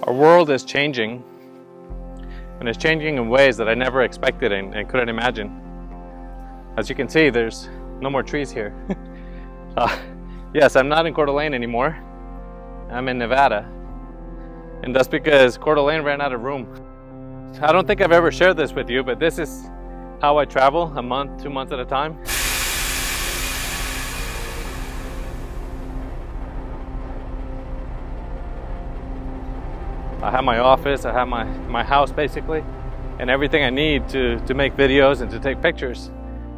Our world is changing, and it's changing in ways that I never expected and couldn't imagine. As you can see, there's no more trees here. Yes, I'm not in Coeur d'Alene anymore. I'm in Nevada, and that's because Coeur d'Alene ran out of room. I don't think I've ever shared this with you, but this is how I travel, a month, 2 months at a time. I have my office, I have my house basically, and everything I need to make videos and to take pictures,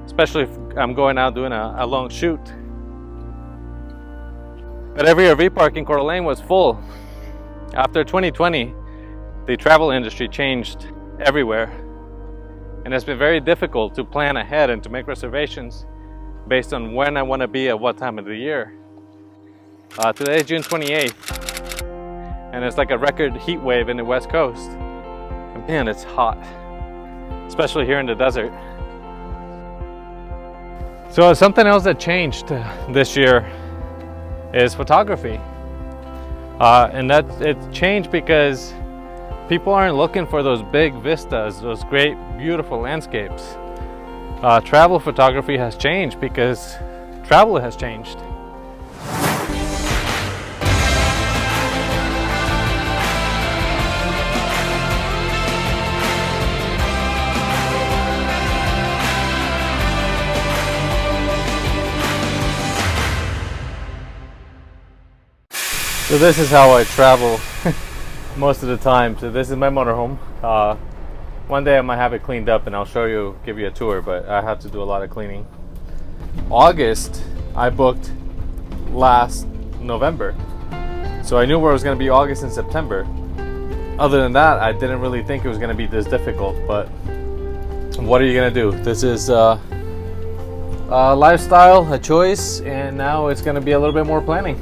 especially if I'm going out doing a long shoot. But every RV park in Coeur d'Alene was full. After 2020, the travel industry changed everywhere, and it's been very difficult to plan ahead and to make reservations based on when I want to be at what time of the year. Today is June 28th. And it's like a record heat wave in the West Coast. And man, it's hot, especially here in the desert. So something else that changed this year is photography. And that it changed because people aren't looking for those big vistas, those great, beautiful landscapes. Travel photography has changed because travel has changed. So this is how I travel most of the time. So this is my motorhome. One day I might have it cleaned up and I'll show you, give you a tour, but I have to do a lot of cleaning. August, I booked last November. So I knew where it was gonna be August and September. Other than that, I didn't really think it was gonna be this difficult, but what are you gonna do? This is a lifestyle, a choice, and now it's gonna be a little bit more planning.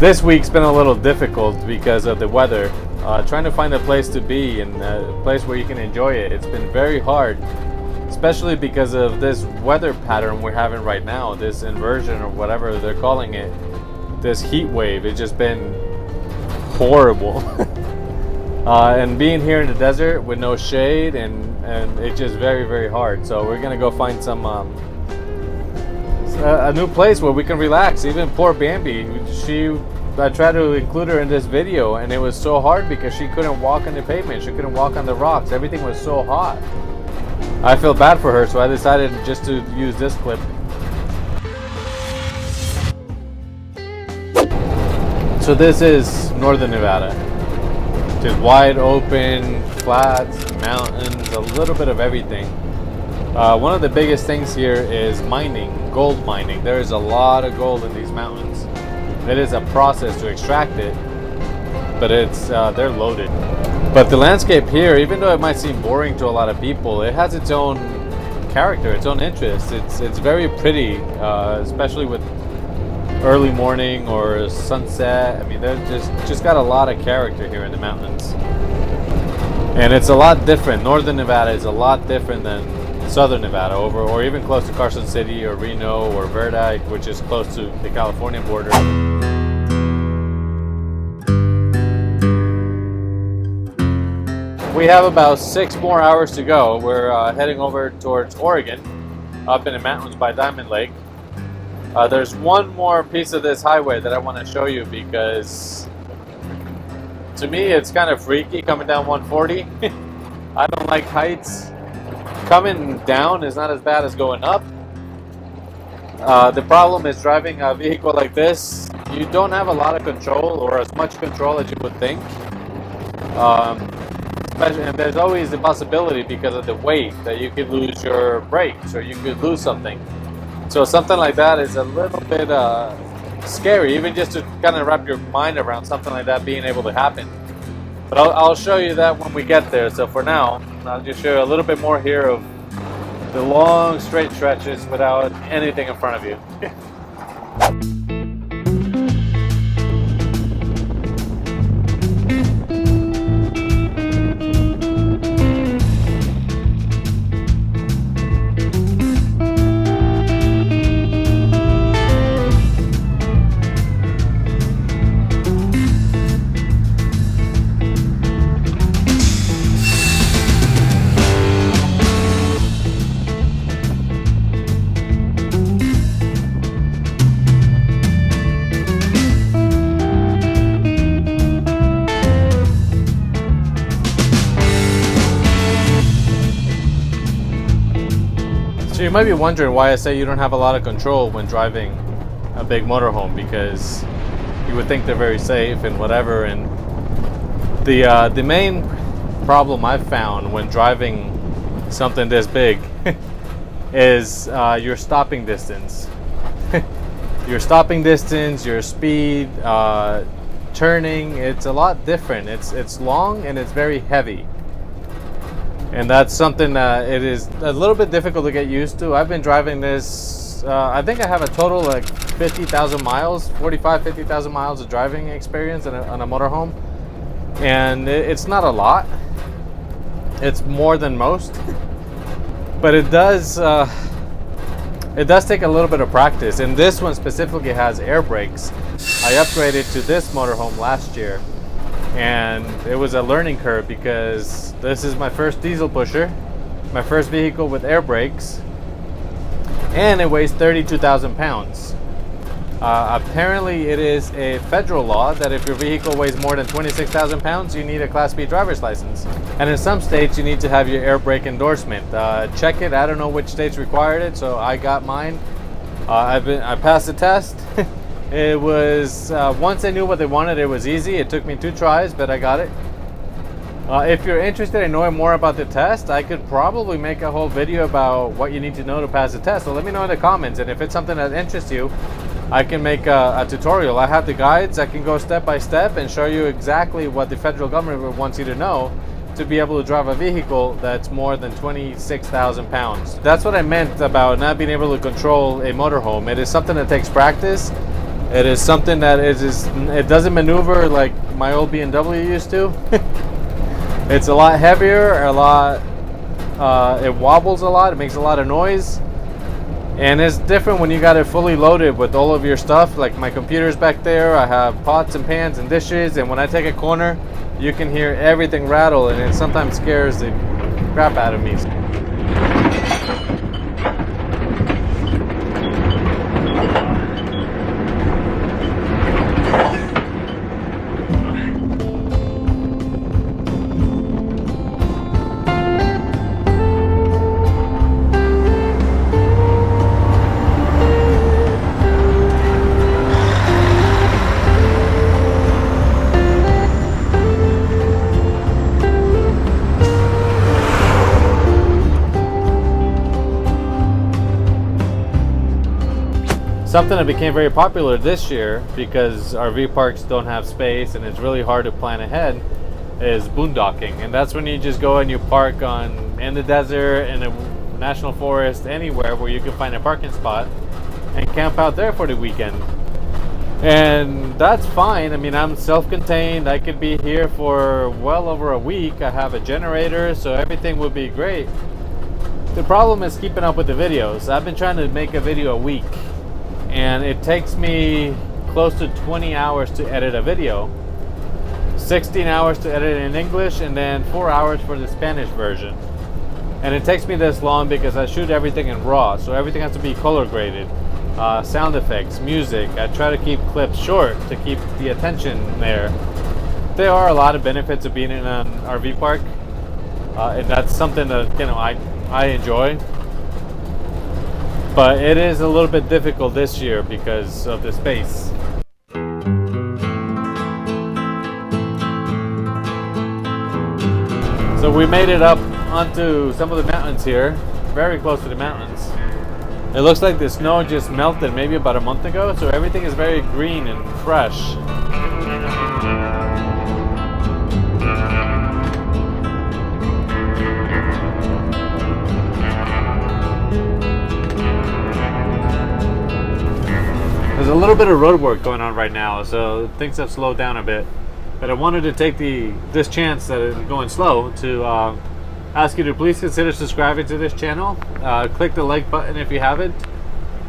This week's been a little difficult because of the weather. Trying to find a place to be and a place where you can enjoy it. It's been very hard, especially because of this weather pattern we're having right now, this inversion or whatever they're calling it, this heat wave. It's just been horrible. And being here in the desert with no shade and it's just very, very hard. So we're gonna go find some a new place where we can relax. Even poor Bambi, I tried to include her in this video and it was so hard because she couldn't walk on the pavement, she couldn't walk on the rocks, everything was so hot. I feel bad for her, so I decided just to use this clip. So this is northern Nevada. Just wide open, flats, mountains, a little bit of everything. One of the biggest things here is mining, gold mining. There is a lot of gold in these mountains. It is a process to extract it, but it's they're loaded. But the landscape here, even though it might seem boring to a lot of people, it has its own character, its own interest. It's very pretty, especially with early morning or sunset. I mean, there's just got a lot of character here in the mountains, and it's a lot different. Northern Nevada is a lot different than Southern Nevada, or even close to Carson City or Reno or Verdi, which is close to the California border. We have about 6 more hours to go. We're heading over towards Oregon, up in the mountains by Diamond Lake. There's one more piece of this highway that I want to show you because to me it's kind of freaky coming down 140. I don't like heights. Coming down is not as bad as going up. The problem is driving a vehicle like this. You don't have a lot of control, or as much control as you would think. And there's always the possibility, because of the weight, that you could lose your brakes or you could lose something. So something like that is a little bit scary, even just to kind of wrap your mind around something like that being able to happen. But I'll show you that when we get there. So for now, I'll just show you a little bit more here of the long straight stretches without anything in front of you. So you might be wondering why I say you don't have a lot of control when driving a big motorhome, because you would think they're very safe and whatever. And the main problem I've found when driving something this big is your stopping distance. Your stopping distance, your speed, turning, it's a lot different. It's long and it's very heavy. And that's something that it is a little bit difficult to get used to. I've been driving this, I think I have a total like 50,000 miles, 50,000 miles of driving experience on a motorhome. And it's not a lot. It's more than most. But it does take a little bit of practice. And this one specifically has air brakes. I upgraded to this motorhome last year. And it was a learning curve because this is my first diesel pusher, my first vehicle with air brakes, and it weighs 32,000 pounds. Apparently it is a federal law that if your vehicle weighs more than 26,000 pounds, you need a Class B driver's license. And in some states, you need to have your air brake endorsement. Check it. I don't know which states required it, so I got mine. I passed the test. It was, once I knew what they wanted, it was easy. It took me 2 tries, but I got it. If you're interested in knowing more about the test, I could probably make a whole video about what you need to know to pass the test. So let me know in the comments, and if it's something that interests you, I can make a tutorial. I have the guides. I can go step by step and show you exactly what the federal government wants you to know to be able to drive a vehicle that's more than 26,000 pounds. That's what I meant about not being able to control a motorhome. It is something that takes practice. It is something that it doesn't maneuver like my old BMW used to. It's a lot heavier, it wobbles a lot, it makes a lot of noise. And it's different when you got it fully loaded with all of your stuff. Like my computer's back there, I have pots and pans and dishes, and when I take a corner, you can hear everything rattle, and it sometimes scares the crap out of me. Something that became very popular this year because RV parks don't have space and it's really hard to plan ahead is boondocking. And that's when you just go and you park in the desert, in a national forest, anywhere where you can find a parking spot and camp out there for the weekend. And that's fine. I mean, I'm self-contained. I could be here for well over a week. I have a generator, so everything would be great. The problem is keeping up with the videos. I've been trying to make a video a week, and it takes me close to 20 hours to edit a video, 16 hours to edit it in English, and then 4 hours for the Spanish version. And it takes me this long because I shoot everything in RAW, so everything has to be color graded. Sound effects, music. I try to keep clips short to keep the attention there. There are a lot of benefits of being in an RV park, and that's something that I enjoy. But it is a little bit difficult this year because of the space. So we made it up onto some of the mountains here, very close to the mountains. It looks like the snow just melted maybe about a month ago, so everything is very green and fresh. There's a little bit of road work going on right now, so things have slowed down a bit. But I wanted to take this chance that it's going slow to ask you to please consider subscribing to this channel. Click the like button if you haven't.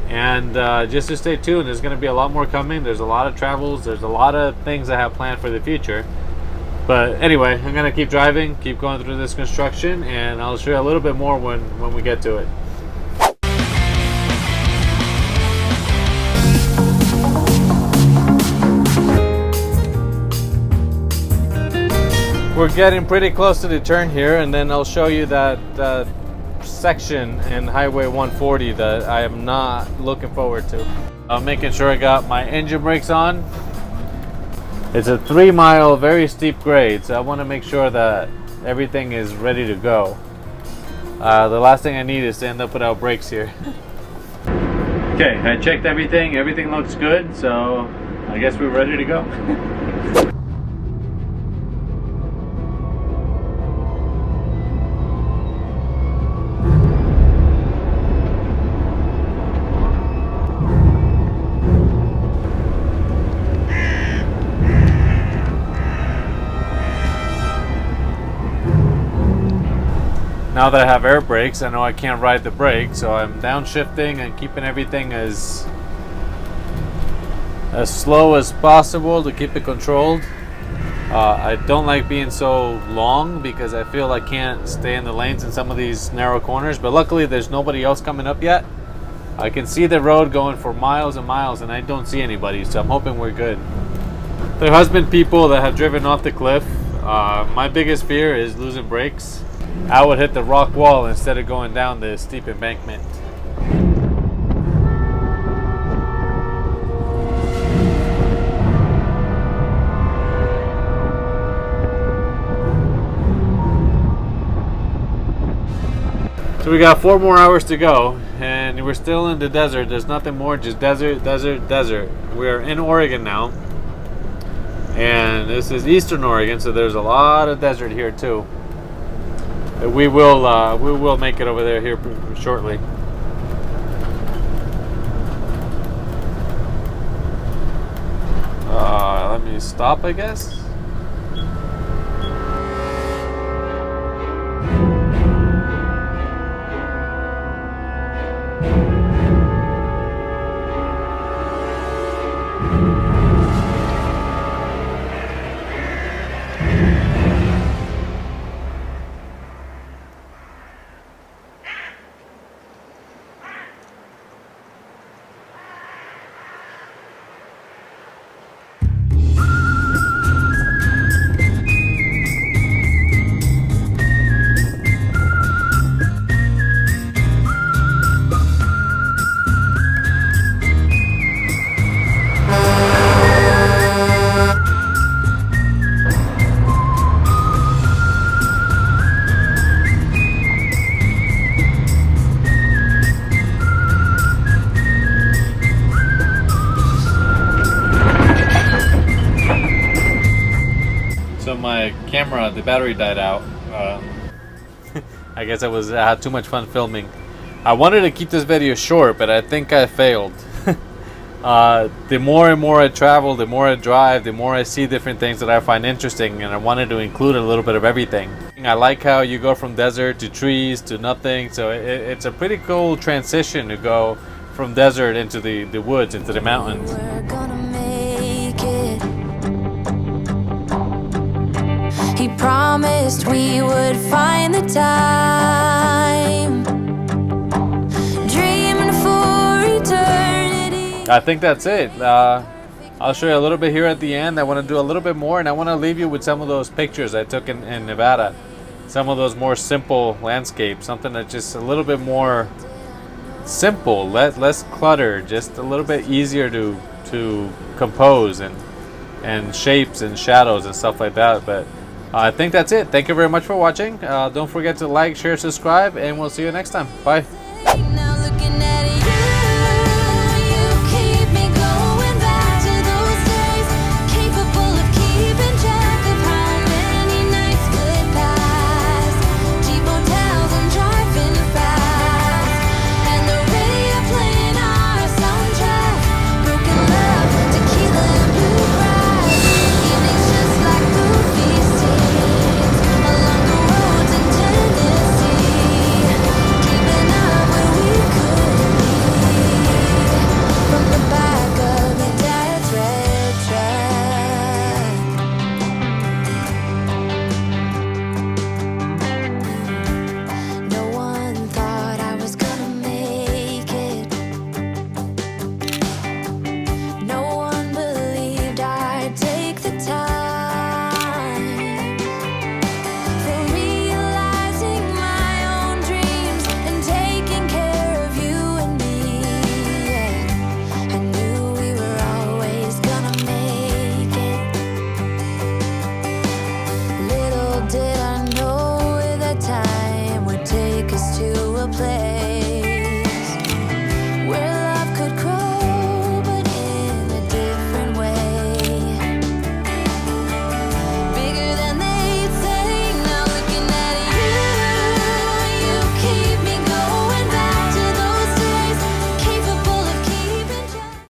And just to stay tuned, there's going to be a lot more coming. There's a lot of travels. There's a lot of things I have planned for the future. But anyway, I'm going to keep driving, keep going through this construction, and I'll show you a little bit more when we get to it. We're getting pretty close to the turn here, and then I'll show you that section in Highway 140 that I am not looking forward to. I'm making sure I got my engine brakes on. It's a 3-mile, very steep grade, so I want to make sure that everything is ready to go. The last thing I need is to end up without brakes here. Okay, I checked everything. Everything looks good, so I guess we're ready to go. Now that I have air brakes, I know I can't ride the brake, so I'm downshifting and keeping everything as slow as possible to keep it controlled. I don't like being so long because I feel I can't stay in the lanes in some of these narrow corners, but luckily there's nobody else coming up yet. I can see the road going for miles and miles and I don't see anybody, so I'm hoping we're good. There has been people that have driven off the cliff. My biggest fear is losing brakes. I would hit the rock wall instead of going down the steep embankment. So we got 4 more hours to go and we're still in the desert. There's nothing more, just desert, desert, desert. We're in Oregon now. And this is Eastern Oregon, so there's a lot of desert here too. We will make it over there here shortly. Let me stop, I guess. My camera, the battery died out. I guess I had too much fun filming. I wanted to keep this video short, but I think I failed. The more and more I travel, the more I drive, the more I see different things that I find interesting, and I wanted to include a little bit of everything. I like how you go from desert to trees to nothing, so it's a pretty cool transition to go from desert into the woods, into the mountains. He promised we would find the time, dreaming for eternity. I think that's it. I'll show you a little bit here at the end. I want to do a little bit more, and I want to leave you with some of those pictures I took in Nevada. Some of those more simple landscapes, something that's just a little bit more simple, less clutter, just a little bit easier to compose and shapes and shadows and stuff like that. But I think that's it. Thank you very much for watching. Don't forget to like, share, subscribe, and we'll see you next time. Bye.